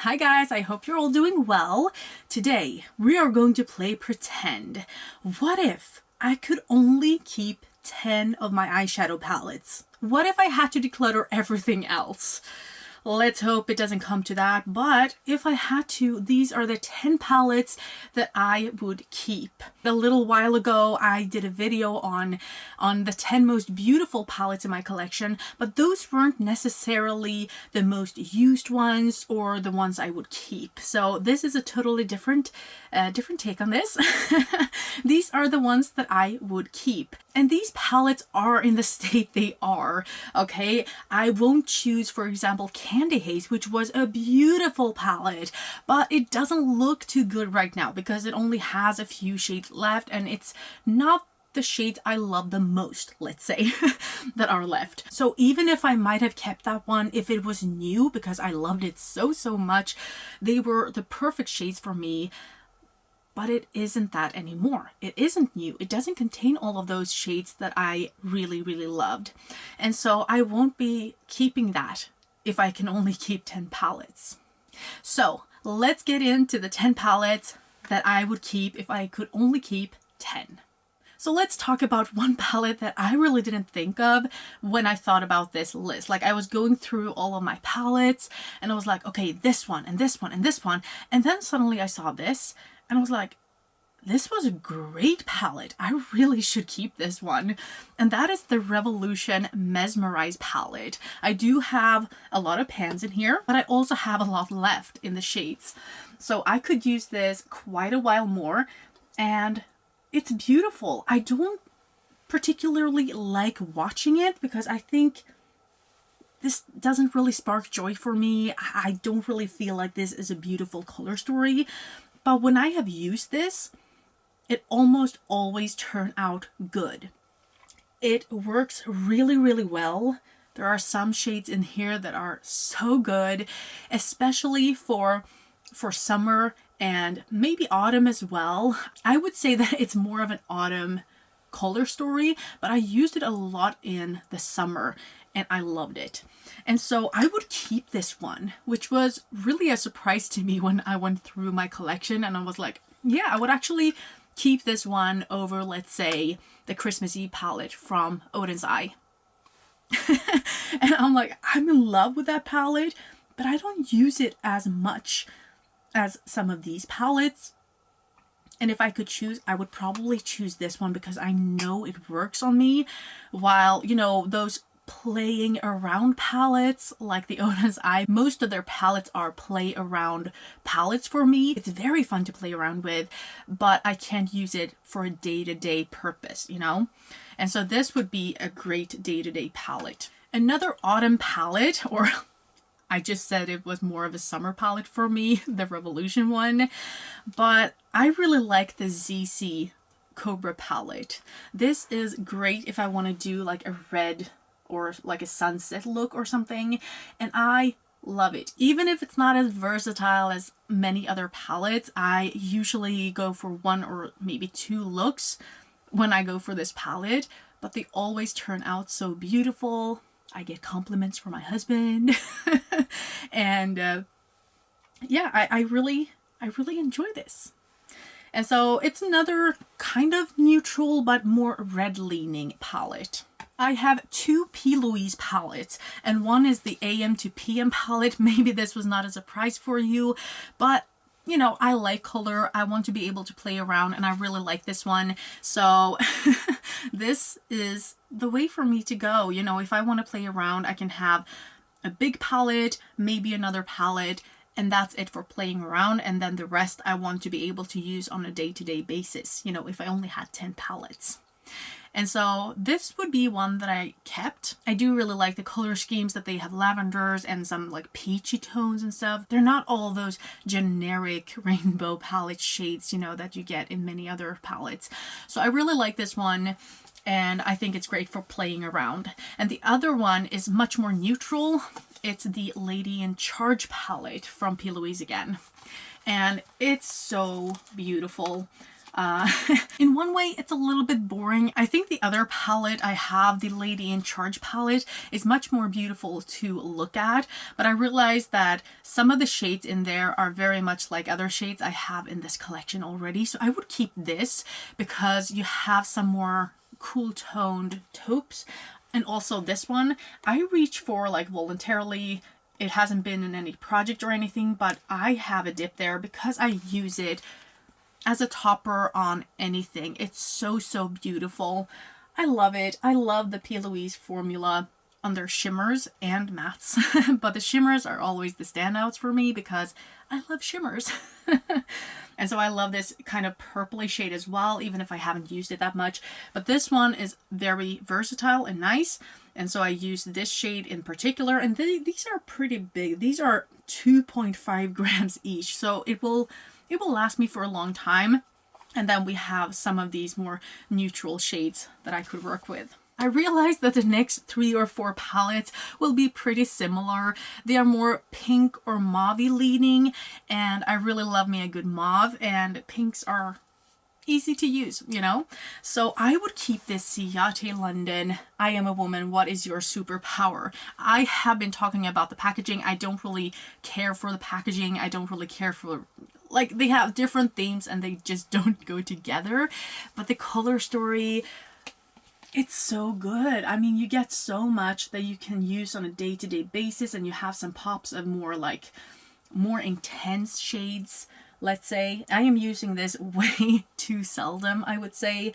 Hi guys, I hope you're all doing well. Today, we are going to play pretend. What if I could only keep 10 of my eyeshadow palettes? What if I had to declutter everything else? Let's hope it doesn't come to that, but if I had to, these are the 10 palettes that I would keep. A little while ago, I did a video on the 10 most beautiful palettes in my collection, but those weren't necessarily the most used ones or the ones I would keep. So this is a totally different take on this. These are the ones that I would keep. And these palettes are in the state they are, okay? I won't choose, for example, Candy Haze, which was a beautiful palette, but it doesn't look too good right now because it only has a few shades left and it's not the shades I love the most, let's say, that are left. So even if I might have kept that one if it was new because I loved it so much, they were the perfect shades for me. But it isn't that anymore. It isn't new. It doesn't contain all of those shades that I really loved. And so I won't be keeping that if I can only keep 10 palettes. So let's get into the 10 palettes that I would keep if I could only keep 10. So let's talk about one palette that I really didn't think of when I thought about this list. Like I was going through all of my palettes and I was like, okay, this one and this one and this one. And then suddenly I saw this and I was like, this was a great palette. I really should keep this one. And that is the Revolution Mesmerize palette. I do have a lot of pans in here, but I also have a lot left in the shades. So I could use this quite a while more and it's beautiful. I don't particularly like watching it because I think this doesn't really spark joy for me. I don't really feel like this is a beautiful color story. But when I have used this, it almost always turns out good. It works really well. There are some shades in here that are so good, especially for summer and maybe autumn as well. I would say that it's more of an autumn color story, but I used it a lot in the summer and I loved it. And so I would keep this one, which was really a surprise to me when I went through my collection and I was like, yeah, I would actually keep this one over, let's say, the Christmas Eve palette from Odin's Eye. And I'm like, I'm in love with that palette, but I don't use it as much as some of these palettes. And if I could choose, I would probably choose this one because I know it works on me. While, you know, those playing around palettes like the Odin's Eye, most of their palettes are play around palettes for me. It's very fun to play around with, but I can't use it for a day-to-day purpose, you know? And so this would be a great day-to-day palette. Another autumn palette, or I just said it was more of a summer palette for me, the Revolution one, but I really like the ZC Cobra palette. This is great if I want to do like a red or like a sunset look or something, and I love it. Even if it's not as versatile as many other palettes, I usually go for one or maybe two looks when I go for this palette, but they always turn out so beautiful. I get compliments from my husband and yeah, I really enjoy this. And so it's another kind of neutral but more red leaning palette. I have two P. Louise palettes, and one is the AM to PM palette. Maybe this was not a surprise for you, but you know, I like color. I want to be able to play around, and I really like this one. So this is the way for me to go. You know, if I want to play around, I can have a big palette, maybe another palette, and that's it for playing around. And then the rest I want to be able to use on a day-to-day basis, you know, if I only had 10 palettes. And so this would be one that I kept. I do really like the color schemes that they have, lavenders and some like peachy tones and stuff. They're not all those generic rainbow palette shades, you know, that you get in many other palettes. So I really like this one and I think it's great for playing around. And the other one is much more neutral. It's the Lady in Charge palette from P. Louise again. And it's so beautiful. In one way, it's a little bit boring. I think the other palette I have, the Lady in Charge palette, is much more beautiful to look at, but I realized that some of the shades in there are very much like other shades I have in this collection already, so I would keep this because you have some more cool toned taupes. And also this one, I reach for like voluntarily. It hasn't been in any project or anything, but I have a dip there because I use it as a topper on anything. It's so, so beautiful. I love it. I love the P. Louise formula on their shimmers and mattes, but the shimmers are always the standouts for me because I love shimmers. And so I love this kind of purpley shade as well, even if I haven't used it that much. But this one is very versatile and nice. And so I use this shade in particular. And these are pretty big. These are 2.5 grams each. So it will last me for a long time. And then we have some of these more neutral shades that I could work with. I realized that the next 3 or 4 palettes will be pretty similar. They are more pink or mauve-y leaning, and I really love me a good mauve, and pinks are easy to use, you know? So I would keep this Ciate London I Am a Woman, What Is Your Superpower? I have been talking about the packaging. I don't really care for the packaging. I don't really care for, like, they have different themes and they just don't go together. But the color story, it's so good. I mean, you get so much that you can use on a day-to-day basis, and you have some pops of more intense shades, let's say. I am using this way too seldom, I would say.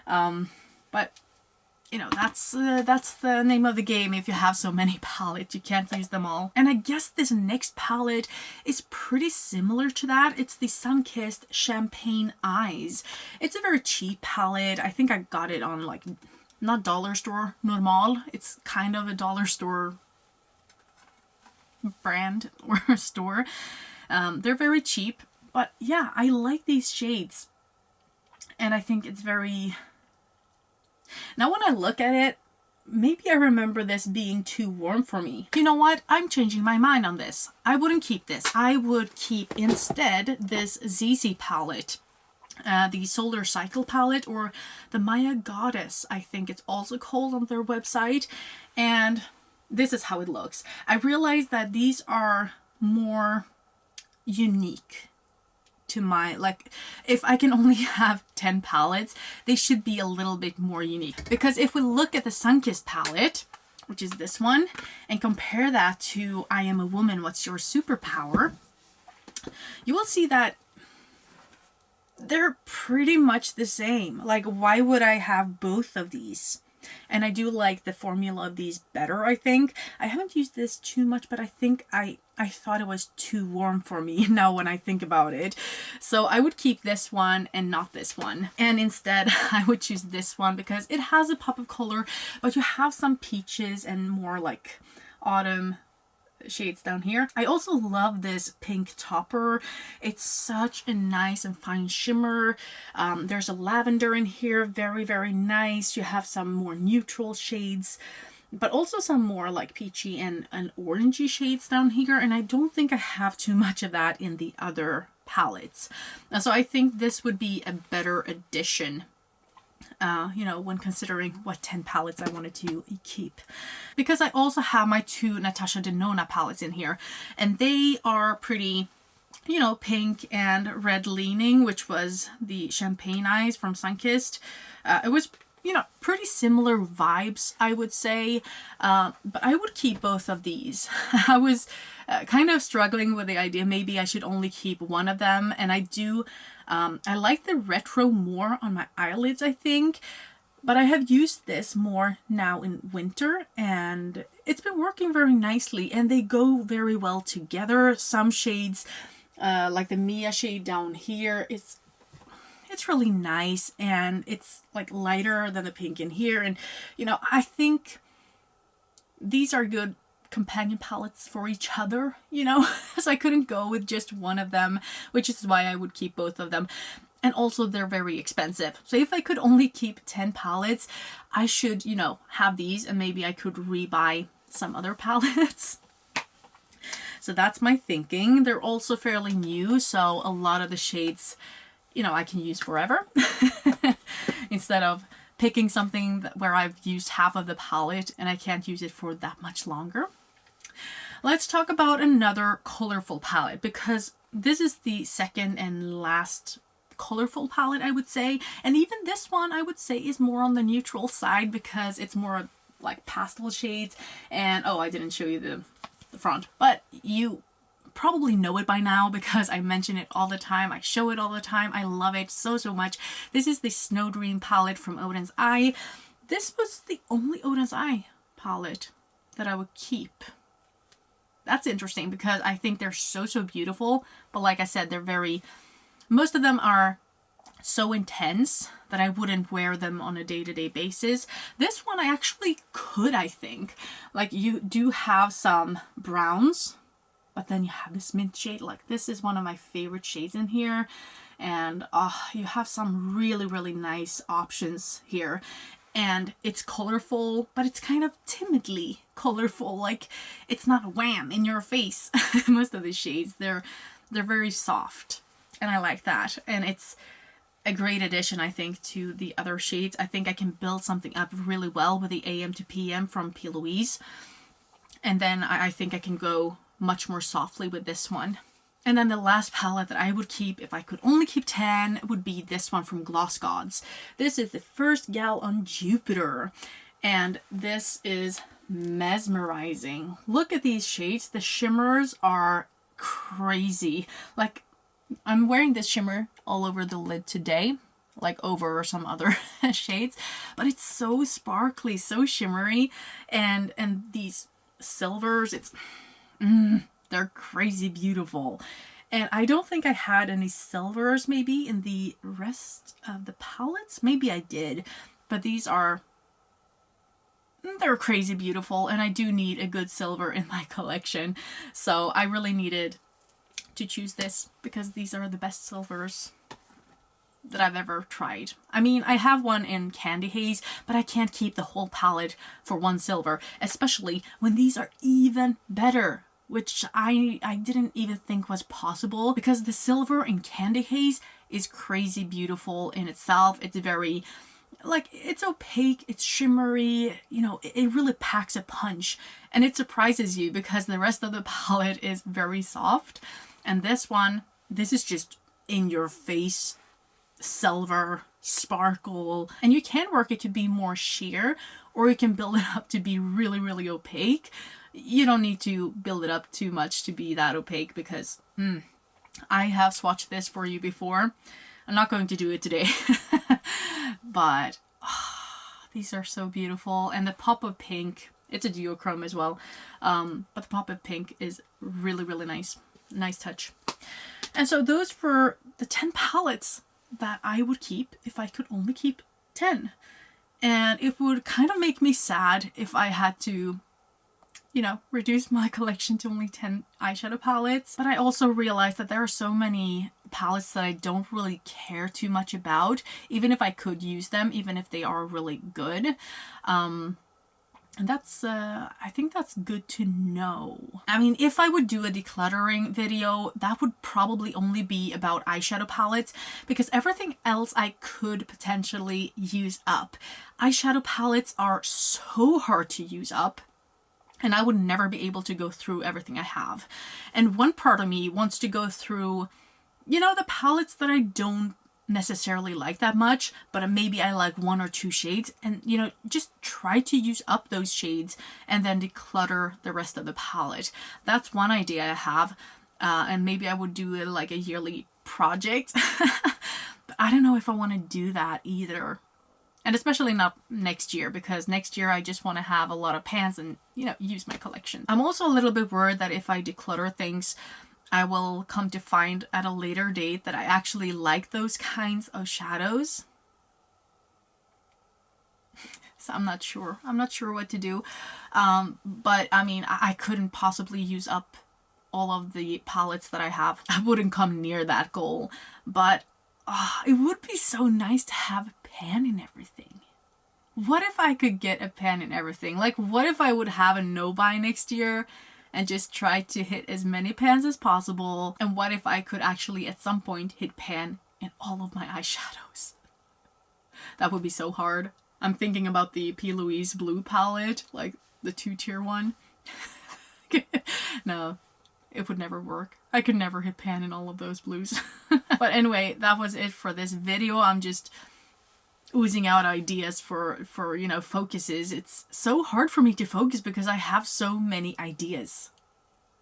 But you know, that's the name of the game. If you have so many palettes, you can't use them all. And I guess this next palette is pretty similar to that. It's the Sunkissed Champagne Eyes. It's a very cheap palette. I think I got it on like, not dollar store, normal. It's kind of a dollar store brand or store. They're very cheap, but yeah, I like these shades. And I think it's very... Now when I look at it, maybe I remember this being too warm for me. You know what? I'm changing my mind on this. I wouldn't keep this. I would keep instead this ZZ palette. The Solar Cycle palette, or the Maya Goddess, I think it's also called on their website. And this is how it looks. I realized that these are more unique to my, like, if I can only have 10 palettes, they should be a little bit more unique. Because if we look at the Sunkissed palette, which is this one, and compare that to I Am a Woman, What's Your Superpower, you will see that they're pretty much the same. Like, why would I have both of these? And I do like the formula of these better, I think. I haven't used this too much, but I think I thought it was too warm for me now when I think about it. So I would keep this one and not this one. And instead, I would choose this one because it has a pop of color, but you have some peaches and more like autumn shades down here. I also love this pink topper. It's such a nice and fine shimmer. There's a lavender in here, very, very nice. You have some more neutral shades, but also some more like peachy and orangey shades down here. And I don't think I have too much of that in the other palettes. So I think this would be a better addition, you know, when considering what 10 palettes I wanted to keep. Because I also have my 2 Natasha Denona palettes in here, and they are pretty, you know, pink and red leaning, which was the Champagne Eyes from Sunkissed. It was, you know, pretty similar vibes, I would say, but I would keep both of these. I was kind of struggling with the idea maybe I should only keep one of them, and I do I like the retro more on my eyelids, I think, but I have used this more now in winter, and it's been working very nicely, and they go very well together. Some shades, like the Mia shade down here, it's really nice, and it's like lighter than the pink in here, and you know, I think these are good companion palettes for each other, you know. So I couldn't go with just one of them, which is why I would keep both of them. And also they're very expensive, so if I could only keep 10 palettes, I should, you know, have these, and maybe I could rebuy some other palettes. So that's my thinking. They're also fairly new, so a lot of the shades you know, I can use forever instead of picking something where I've used half of the palette and I can't use it for that much longer. Let's talk about another colorful palette, because this is the second and last colorful palette, I would say. And even this one, I would say, is more on the neutral side because it's more like pastel shades. And oh, I didn't show you the front, but you probably know it by now because I mention it all the time. I show it all the time. I love it so much. This is the Snow Dream palette from Odin's Eye. This was the only Odin's Eye palette that I would keep. That's interesting because I think they're so beautiful, but like I said, most of them are so intense that I wouldn't wear them on a day-to-day basis. This one I actually could, I think. Like, you do have some browns, but then you have this mint shade. Like, this is one of my favorite shades in here. And you have some really nice options here. And it's colorful, but it's kind of timidly colorful. Like, it's not wham in your face. Most of the shades, they're very soft. And I like that. And it's a great addition, I think, to the other shades. I think I can build something up really well with the AM to PM from P. Louise. And then I think I can go much more softly with this one. And then the last palette that I would keep, if I could only keep 10, would be this one from Gloss Gods. This is the first gal on Jupiter. And this is mesmerizing. Look at these shades. The shimmers are crazy. Like, I'm wearing this shimmer all over the lid today, like over some other shades, but it's so sparkly, so shimmery. And these silvers, they're crazy beautiful. And I don't think I had any silvers maybe in the rest of the palettes. Maybe I did, but they're crazy beautiful, and I do need a good silver in my collection. So I really needed to choose this because these are the best silvers that I've ever tried. I mean, I have one in Candy Haze, but I can't keep the whole palette for one silver, especially when these are even better, which I didn't even think was possible, because the silver in Candy Haze is crazy beautiful in itself. It's very, like, it's opaque, it's shimmery, you know, it really packs a punch, and it surprises you because the rest of the palette is very soft. And this one, this is just in your face, silver, sparkle, and you can work it to be more sheer, or you can build it up to be really opaque. You don't need to build it up too much to be that opaque because I have swatched this for you before. I'm not going to do it today, but these are so beautiful. And the pop of pink, it's a duochrome as well, but the pop of pink is really nice. Nice touch. And so those were the 10 palettes that I would keep if I could only keep 10. And it would kind of make me sad if I had to, you know, reduce my collection to only 10 eyeshadow palettes. But I also realized that there are so many palettes that I don't really care too much about, even if I could use them, even if they are really good. And that's, I think that's good to know. I mean, if I would do a decluttering video, that would probably only be about eyeshadow palettes, because everything else I could potentially use up. Eyeshadow palettes are so hard to use up, and I would never be able to go through everything I have. And one part of me wants to go through, you know, the palettes that I don't necessarily like that much, but maybe I like 1 or 2 shades, and, you know, just try to use up those shades and then declutter the rest of the palette. That's one idea I have, and maybe I would do it like a yearly project. But I don't know if I want to do that either. And especially not next year, because next year I just want to have a lot of pans and, you know, use my collection. I'm also a little bit worried that if I declutter things, I will come to find at a later date that I actually like those kinds of shadows. So I'm not sure. I'm not sure what to do. But I mean, I couldn't possibly use up all of the palettes that I have. I wouldn't come near that goal. But it would be so nice to have a pan in everything. What if I could get a pan in everything? Like, what if I would have a no-buy next year and just try to hit as many pans as possible? And what if I could actually at some point hit pan in all of my eyeshadows. That would be so hard. I'm thinking about the P. Louise blue palette, like the 2-tier one. No, it would never work. I could never hit pan in all of those blues. But anyway, that was it for this video. I'm just oozing out ideas for you know, focuses. It's so hard for me to focus because I have so many ideas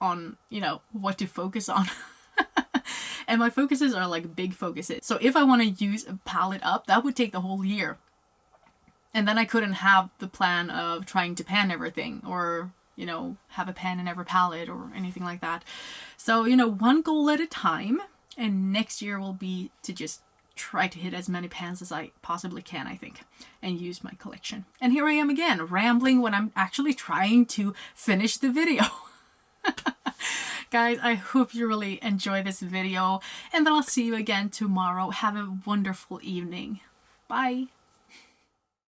on, you know, what to focus on. And my focuses are like big focuses. So if I want to use a palette up, that would take the whole year. And then I couldn't have the plan of trying to pan everything, or, you know, have a pan in every palette or anything like that. So, you know, one goal at a time. And next year will be to just try to hit as many pans as I possibly can, I think, and use my collection. And here I am again, rambling when I'm actually trying to finish the video. Guys, I hope you really enjoy this video, and then I'll see you again tomorrow. Have a wonderful evening. Bye.